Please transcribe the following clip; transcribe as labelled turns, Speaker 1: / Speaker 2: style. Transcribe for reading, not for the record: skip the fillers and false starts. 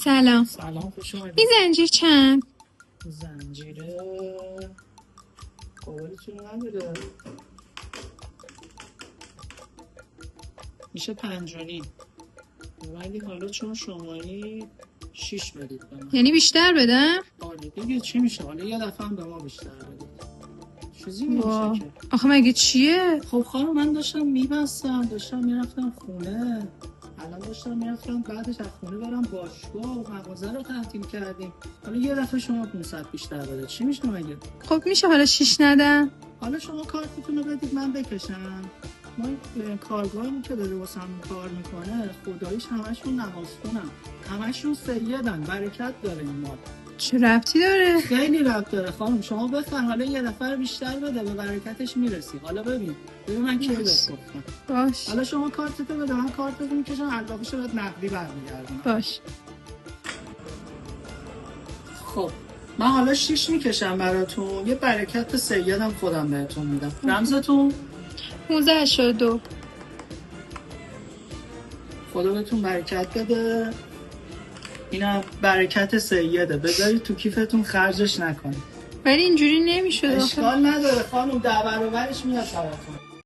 Speaker 1: سلام.
Speaker 2: سلام، خوش اومدید.
Speaker 1: این زنجیر چند؟
Speaker 2: زنجیره قابلتون نداره، میشه 5.5، ولی حالا چون شمایی 6 بدید به من.
Speaker 1: یعنی بیشتر بدم؟
Speaker 2: آره دیگه چی میشه، حالا یه دفعه هم به ما بیشتر بدید، چیزی نمیشه که.
Speaker 1: آخه مگه چیه؟
Speaker 2: خب خانم من داشتم میبستم، داشتم میرفتم خونه، الان داشتم میرفتم بعدش از خونه برم باشگاه و مغازه رو تعطیل کردیم، حالا یه دفعه شما 500 بیشتر بده، چی میشه مگه؟
Speaker 1: خب میشه حالا 6 ندم؟
Speaker 2: حالا شما کارتتون رو بدید من بکشم. ما کارگاهمون که داره واسم کار میکنه خداییش همشون نمازخونن، همشون سیدن، برکت داره این مال.
Speaker 1: چه ربطی داره؟
Speaker 2: خیلی ربط داره خانم، شما بفهم، حالا یه نفر بیشتر بده به برکتش میرسی. حالا ببین من کی بهت گفتم.
Speaker 1: باش
Speaker 2: حالا شما کارتتو بده من کارتتو میکشم، علاوه‌اش بهت نقدی برمیگردونم.
Speaker 1: باش.
Speaker 2: خب من حالا 6 میکشم براتون، یه برکت سیدم خودم بهتون میدم. رمزتون
Speaker 1: 1582.
Speaker 2: خدا بهتون برکت بده. اینم برکت سیده، بذارید تو کیفتون خرجش نکنید.
Speaker 1: ولی اینجوری نمیشد.
Speaker 2: اشکال نداره خانم، در برابرش میاد براتون.